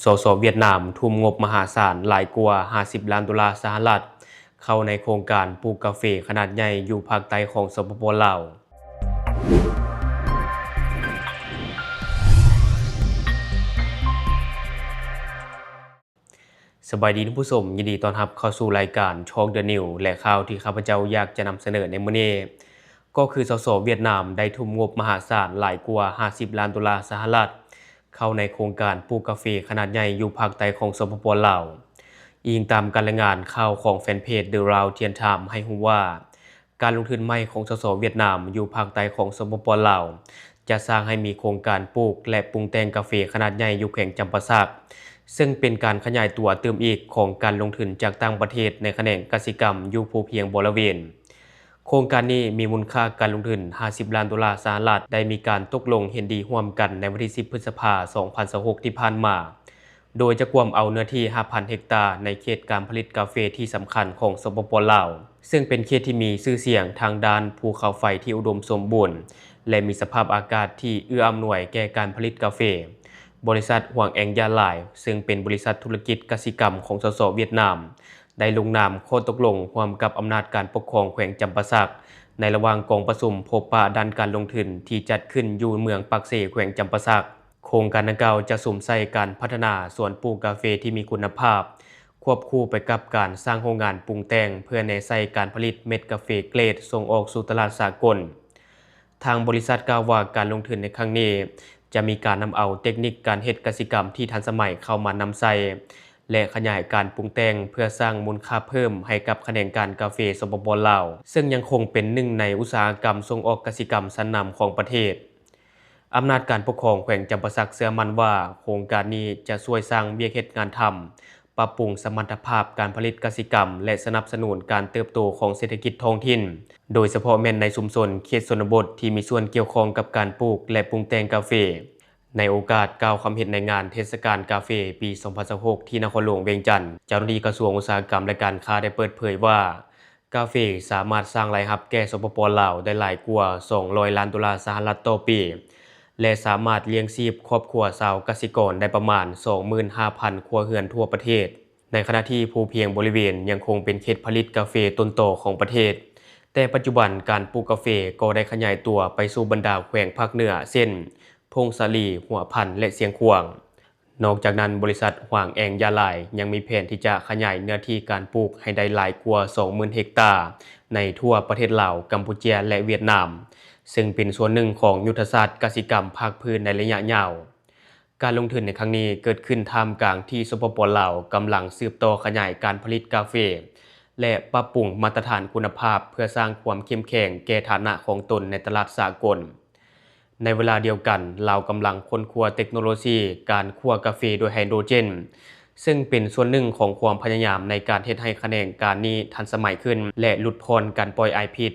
สสเวียดนามทุ่มงบมหาศาลหลายกว่า50ล้านดอลลาร์สหรัฐเข้าในโครงการปลูกกาแฟขนาดใหญ่อยู่ภาคใต้ของสปป.ลาวสบายดีท่านผู้ชมยินดีต้อนรับเข้าสู่รายการช็อกเดอะนิวและข่าวที่ข้าพเจ้าอยากจะนำเสนอในมื้อนี้ก็คือสสเวียดนามได้ทุ่มงบมหาศาลหลายกว่า50ล้านดอลลาร์สหรัฐเข้าในโครงการปลูกกาแฟขนาดใหญ่อยู่ภาคใต้ของสปป.ลาวอิงตามการรายงานข่าวของแฟนเพจ The Round Tien Tham ให้รู้ว่าการลงทุนใหม่ของสสเวียดนามอยู่ภาคใต้ของสปป.ลาวจะสร้างให้มีโครงการปลูกและปรุงแต่งกาแฟขนาดใหญ่อยู่แขวงจำปาสักซึ่งเป็นการขยายตัวเติมอีกของการลงทุนจากต่างประเทศในแขนงกสิกรรมอยู่ภูเพียงบริเวณโครงการนี้มีมูลค่าการลงทุน50ล้านดอลลาร์สหรัฐได้มีการตกลงเห็นดีร่วมกันในวันที่10พฤษภาคม2026ที่ผ่านมาโดยจะกวมเอาเนื้อที่ 5,000 เฮกตาร์ในเขตการผลิตกาแฟที่สำคัญของสปป.ลาวซึ่งเป็นเขตที่มีชื่อเสียงทางด้านภูเขาไฟที่อุดมสมบูรณ์และมีสภาพอากาศที่เอื้ออำนวยแก่การผลิตกาแฟบริษัทหวางแองยาหลายซึ่งเป็นบริษัทธุรกิจกสิกรรมของสสเวียดนามได้ลงนามข้อตกลงร่วมกับอำนาจการปกครองแขวงจำปาสักในระหว่างกองประชุมพบปะด้านการลงทุนที่จัดขึ้นอยู่เมืองปักเสแขวงจำปาสักโครงการดังกล่าวจะสุ่มใส่การพัฒนาสวนปลูกกาแฟที่มีคุณภาพควบคู่ไปกับการสร้างโรงงานปรุงแต่งเพื่อในใส่การผลิตเม็ดกาแฟเกรดส่งออกสู่ตลาดสากลทางบริษัทกล่าวว่าการลงทุนในครั้งนี้จะมีการนำเอาเทคนิคการเฮ็ดกสิกรรมที่ทันสมัยเข้ามานำใส่และขยายการปรุงแต่งเพื่อสร้างมูลค่าเพิ่มให้กับแขนงการกาแฟสปป.ลาวซึ่งยังคงเป็นหนึ่งในอุตสาหกรรมส่งออกกสิกรรมชั้นนำของประเทศอำนาจการปกครองแขวงจำปาสักเชื่อมั่นว่าโครงการนี้จะช่วยสร้างเวียกเฮ็ดงานทำปรับปรุงสมรรถภาพการผลิตกสิกรรมและสนับสนุนการเติบโตของเศรษฐกิจท้องถิ่นโดยเฉพาะแม่นในชุมชนเขตชนบทที่มีส่วนเกี่ยวข้องกับการปลูกและปรุงแต่งกาแฟในโอกาสกล่าวความเห็นในงานเทศกาลกาแฟปี 2026 ที่นครหลวงเวียงจันทน์เจ้าหน้าที่กระทรวงอุตสาหกรรมและการค้าได้เปิดเผยว่ากาแฟสามารถสร้างรายรับแก่สปป.ลาวได้หลายกว่า200ล้านดอลลาร์สหรัฐต่อปีและสามารถเลี้ยงชีพครอบครัวชาวกสิกรได้ประมาณ 25,000 ครัวเรือนทั่วประเทศในขณะที่ภูเพียงบริเวณยังคงเป็นเขตผลิตกาแฟต้นโตของประเทศแต่ปัจจุบันการปลูกกาแฟก็ได้ขยายตัวไปสู่บรรดาแขวงภาคเหนือเช่นพงสาลีหัวพันและเสียงขวางนอกจากนั้นบริษัทหวางแองยาลายยังมีแผนที่จะขยายเนื้อที่การปลูกให้ได้หลายกว่า 20,000 เฮกตาร์ในทั่วประเทศลาวกัมพูชาและเวียดนามซึ่งเป็นส่วนหนึ่งของยุทธศาสตร์กสิกรรมภาคพื้นในระยะยาวการลงทุนในครั้งนี้เกิดขึ้นท่ามกลางที่สปป.ลาวกำลังสืบต่อขยายการผลิตกาแฟและปรับปรุงมาตรฐานคุณภาพเพื่อสร้างความเข้มแข็งแก่ฐานะของตนในตลาดสากลในเวลาเดียวกันลาวกำลังค้นคว้าเทคโนโลยีการคั่วกาแฟโดยไฮโดรเจนซึ่งเป็นส่วนหนึ่งของความพยายามในการเฮ็ดให้แขนงการนี้ทันสมัยขึ้นและลดพรการปล่อยไอพิษ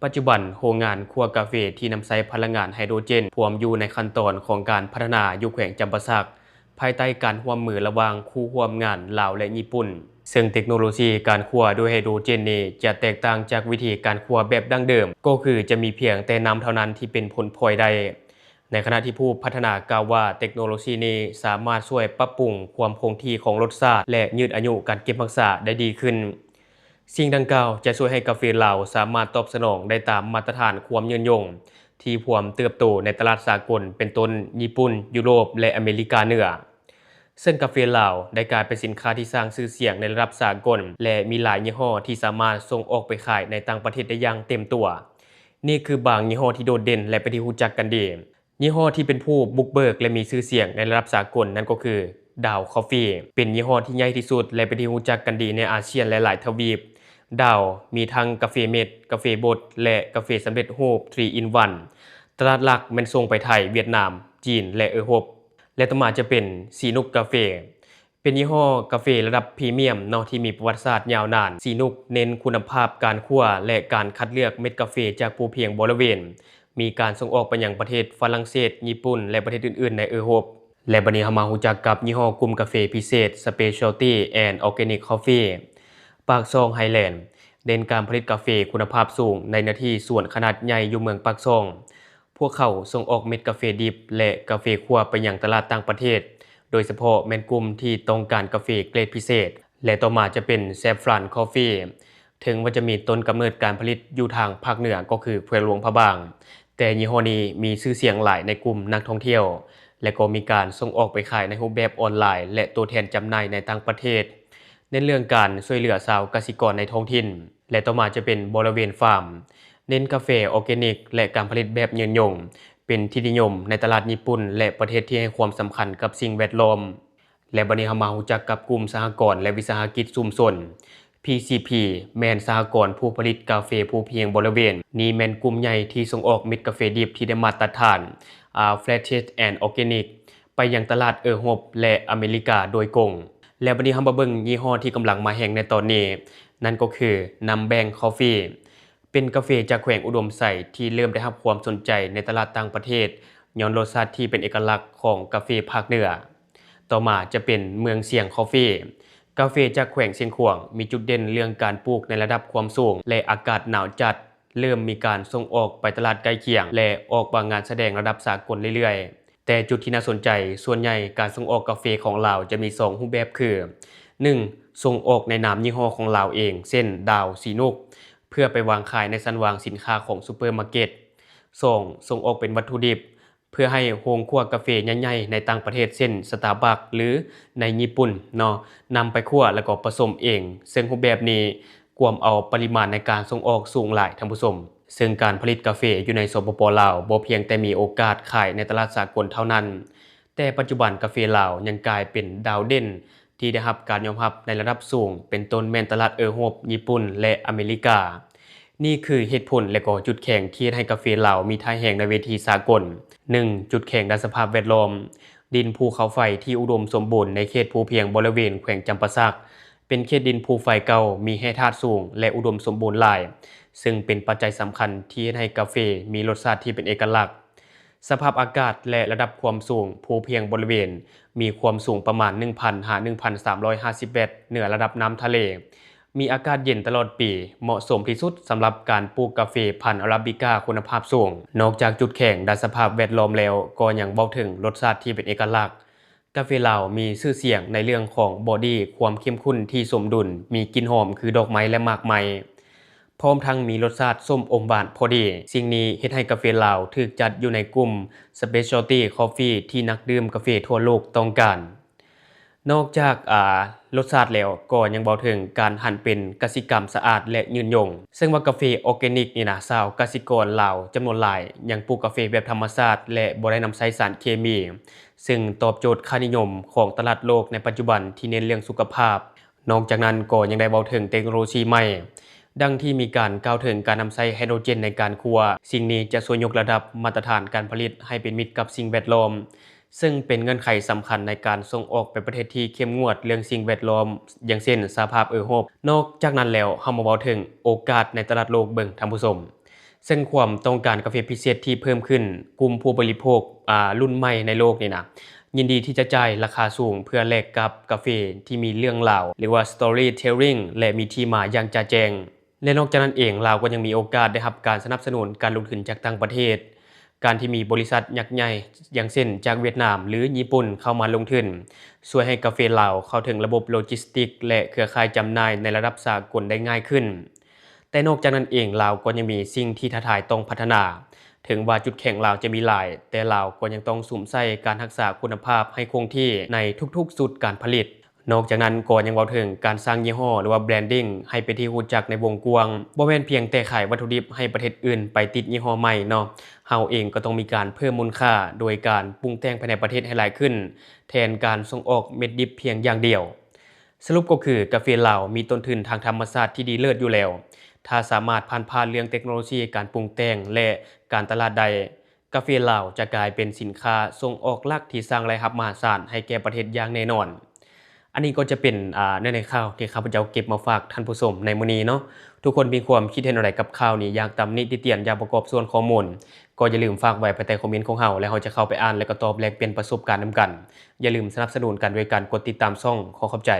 ปัจจุบันโรงงานคั่วกาแฟที่นำใช้พลังงานไฮโดรเจนพร้อมอยู่ในขั้นตอนของการพัฒนาอยู่แขวงจำปาสักภายใต้การร่วมมือระหว่างคู่ร่วมงานลาวและญี่ปุ่นซึ่งเทคโนโลยีการคั่วด้วยไฮโดรเจนนี้จะแตกต่างจากวิธีการคั่วแบบดั้งเดิมก็คือจะมีเพียงแต่น้ำเท่านั้นที่เป็นผลพลอยได้ในขณะที่ผู้พัฒนากล่าวว่าเทคโนโลยีนี้สามารถช่วยปรับปรุงความคงที่ของรสชาติและยืดอายุการเก็บรักษาได้ดีขึ้นสิ่งดังกล่าวจะช่วยให้กาแฟลาวสามารถตอบสนองได้ตามมาตรฐานความยืนยงที่พร้อมเติบโตในตลาดสากลเป็นต้นญี่ปุ่นยุโรปและอเมริกาเหนือซึ่งกาแฟลาวได้กลายเป็นสินค้าที่สร้างชื่อเสียงในระดับสากลและมีหลายยี่ห้อที่สามารถส่งออกไปขายในต่างประเทศได้อย่างเต็มตัวนี่คือบางยี่ห้อที่โดดเด่นและเป็นที่รู้จักกันดียี่ห้อที่เป็นผู้บุกเบิกและมีชื่อเสียงในระดับสากลนั่นก็คือดาวคอฟฟี่เป็นยี่ห้อที่ใหญ่ที่สุดและเป็นที่รู้จักกันดีในอาเซียนและหลายทวีปดาวมีทั้งกาแฟเม็ดกาแฟบดและกาแฟสำเร็จรูป 3 in 1ตลาดหลักแม่นส่งไปไทยเวียดนามจีนและยุโรปและต่อมาจะเป็นซีนุกกาแฟเป็นยี่ห้อกาแฟระดับพรีเมียมที่มีประวัติศาสตร์ยาวนานซีนุกเน้นคุณภาพการคั่วและการคัดเลือกเม็ดกาแฟจากภูเพียงบริเวณมีการส่งออกไปยังประเทศฝรั่งเศสญี่ปุ่นและประเทศอื่นๆในยุโรปและบัดนี้เรามารู้จักกับยี่ห้อกลุ่มกาแฟพิเศษ Specialty and Organic Coffee ปากซองไฮแลนด์เด่นการผลิตกาแฟคุณภาพสูงในเนื้อที่ส่วนขนาดใหญ่อยู่เมืองปากซองพวกเขาส่งออกเม็ดกาแฟดิบและกาแฟคั่วไปยังตลาดต่างประเทศ โดยเฉพาะแม่นกลุ่มที่ต้องการกาแฟเกรดพิเศษและต่อมาจะเป็น Saffron Coffee ถึงว่าจะมีต้นกำเนิดการผลิตอยู่ทางภาคเหนือก็คือแขวงหลวงพระบางแต่ยี่ห้อนี้มีชื่อเสียงหลายในกลุ่มนักท่องเที่ยวและก็มีการส่งออกไปขายในรูปแบบออนไลน์และตัวแทนจำหน่ายในต่างประเทศในเรื่องการช่วยเหลือชาวเกษตรกรในท้องถิ่นและต่อมาจะเป็นบริเวณฟาร์มเน้นกาแฟออร์แกนิกและการผลิตแบบยืนยงเป็นที่นิยมในตลาดญี่ปุ่นและประเทศที่ให้ความสำคัญกับสิ่งแวดล้อมและบัดนี้เรามารู้จักกับกลุ่มสหกรณ์และวิสาหกิจชุมชน PCP แม่นสหกรณ์ผู้ผลิตกาแฟผู้เพียงบริเวณนี้แม่นกลุ่มใหญ่ที่ส่งออกเม็ดกาแฟดิบที่ได้มาตรฐาน Flathead and Organic ไปยังตลาดเออโรปและอเมริกาโดยกงและบัดนี้เรามาเบิ่งยี่ห้อที่กำลังมาแห่งในตอนนี้นั่นก็คือ Numbank Coffee เป็นกาแฟจากแขวงอุดมไสที่เริ่มได้รับความสนใจในตลาดต่างประเทศย้อนรสชาติที่เป็นเอกลักษณ์ของกาแฟภาคเหนือต่อมาจะเป็นเมืองเสียงคอฟฟี่กาแฟจากแขวงเชียงขวางมีจุดเด่นเรื่องการปลูกในระดับความสูงและอากาศหนาวจัดเริ่มมีการส่งออกไปตลาดใกล้เคียงและออกบางงานแสดงระดับสากลเรื่อยๆแต่จุดที่น่าสนใจส่วนใหญ่การส่งออกกาแฟของลาวจะมี2รูปแบบคือ 1. ส่งออกในนามยี่ห้อของลาวเองเช่นดาวสีนุกเพื่อไปวางขายในชั้นวางสินค้าของซูเปอร์มาร์เก็ต 2. ส่งออกเป็นวัตถุดิบเพื่อให้โรงคั่วกาแฟใหญ่ๆในต่างประเทศเช่น Starbucks หรือในญี่ปุ่นเนาะนำไปคั่วแล้วก็ผสมเองซึ่งรูปแบบนี้กวมเอาปริมาณในการส่งออกสูงหลายท่านผู้ชมซึ่งการผลิตกาแฟอยู่ในสปป.ลาวบ่เพียงแต่มีโอกาสขายในตลาดสากลเท่านั้นแต่ปัจจุบันกาแฟลาวยังกลายเป็นดาวเด่นที่ได้รับการยอมรับในระดับสูงเป็นต้นแม่นตลาดเออโรปญี่ปุ่นและอเมริกานี่คือเหตุผลและก็จุดแข็งที่ให้กาแฟลาวมีท่าแห่งในเวทีสากล 1. จุดแข็งด้านสภาพแวดล้อมดินภูเขาไฟที่อุดมสมบูรณ์ในเขตภูเพียงบริเวณแขวงจำปาสักเป็นเขตดินภูไฟเก่ามีแร่ธาตุสูงและอุดมสมบูรณ์หลายซึ่งเป็นปัจจัยสำคัญที่ให้กาแฟมีรสชาติที่เป็นเอกลักษณ์สภาพอากาศและระดับความสูงภูเพียงบริเวณมีความสูงประมาณ 1,000 หา 1,350 เมตรเหนือระดับน้ำทะเลมีอากาศเย็นตลอดปีเหมาะสมที่สุดสำหรับการปลูกกาแฟพันธุ์อาราบิก้าคุณภาพสูงนอกจากจุดแข็งด้านสภาพแวดล้อมแล้วก็ยังเว้าถึงรสชาติที่เป็นเอกลักษณ์กาแฟลาวมีชื่อเสียงในเรื่องของบอดี้ความเข้มข้นที่สมดุลมีกลิ่นหอมคือดอกไม้และหมากไม้พร้อมทั้งมีรสชาติส้มอมหวานพอดีสิ่งนี้เฮ็ดให้กาแฟลาวถูกจัดอยู่ในกลุ่ม Specialty Coffee ที่นักดื่มกาแฟทั่วโลกต้องการนอกจากรสชาติแล้วก็ยังเว้าถึงการหั่นเป็นกสิกรรมสะอาดและยืนยงซึ่งว่ากาแฟออร์แกนิกนี่นะชาวกสิกรลาวจำนวนหลายยังปลูกกาแฟแบบธรรมชาติและบ่ได้นำใช้สารเคมีซึ่งตอบโจทย์ค่านิยมของตลาดโลกในปัจจุบันที่เน้นเรื่องสุขภาพนอกจากนั้นก็ยังได้เว้าถึงเทคโนโลยีใหม่ดังที่มีการกล่าวถึงการนำใช้ไฮโดรเจนในการคั่วสิ่งนี้จะช่วยยกระดับมาตรฐานการผลิตให้เป็นมิตรกับสิ่งแวดล้อมซึ่งเป็นเงื่อนไขสำคัญในการส่งออกไปประเทศที่เข้มงวดเรื่องสิ่งแวดล้อมอย่างเช่นสหภาพเออโรปนอกจากนั้นแล้วเฮามาเว้าถึงโอกาสในตลาดโลกเบิ่งท่านผู้ชมซึ่งความต้องการกาแฟพิเศษที่เพิ่มขึ้นกลุ่มผู้บริโภครุ่นใหม่ในโลกนี่นะยินดีที่จะจ่ายราคาสูงเพื่อแลกกับกาแฟที่มีเรื่องราวหรือว่า storytelling และมีที่มาอย่างชัดแจ้งและนอกจากนั้นเองลาวก็ยังมีโอกาสได้รับการสนับสนุนการลงทุนจากต่างประเทศการที่มีบริษัทยักษ์ใหญ่อย่างเช่นจากเวียดนามหรือญี่ปุ่นเข้ามาลงทุนช่วยให้กาแฟลาวเข้าถึงระบบโลจิสติกและเครือข่ายจำหน่ายในระดับสากลได้ง่ายขึ้นแต่นอกจากนั้นเองลาวก็ยังมีสิ่งที่ท้าทายต้องพัฒนาถึงว่าจุดแข็งลาวจะมีหลายแต่ลาวก็ยังต้องสุ่มใส่การรักษาคุณภาพให้คงที่ในทุกๆสุดการผลิตนอกจากนั้นก็ยังเว้าถึงการสร้างยี่ห้อหรือว่าแบรนดิ้งให้เป็นที่รู้จักในวงกว้างบ่แม่นเพียงแต่ขายวัตถุดิบให้ประเทศอื่นไปติดยี่ห้อใหม่เนาะเฮาเองก็ต้องมีการเพิ่มมูลค่าโดยการปรุงแต่งภายในประเทศให้หลายขึ้นแทนการส่งออกเม็ดดิบเพียงอย่างเดียวสรุปก็คือกาแฟลาวมีต้นทุนทางธรรมชาติที่ดีเลิศอยู่แล้วถ้าสามารถผ่านเรื่องเทคโนโลยีการปรุงแต่งและการตลาดใดกาแฟลาวจะกลายเป็นสินค้าส่งออกหลักที่สร้างรายรับมหาศาลให้แก่ประเทศอย่างแน่นอนอันนี้ก็จะเป็นเนื้อในข่าวที่ข้าพเจ้าเก็บมาฝากท่านผู้ชมในมื้อนี้เนาะทุกคนมีความคิดเห็นอะไรกับข่าวนี้อยากตำหนิติเตียนอยากประกอบส่วนข้อมูลก็อย่าลืมฝากไว้ภายใต้คอมเมนต์ของเฮาแล้วเฮาจะเข้าไปอ่านและก็ตอบแลกเปลี่ยนประสบการณ์นำกันอย่าลืมสนับสนุนกันด้วยการกดติดตามช่องขอขอบใจ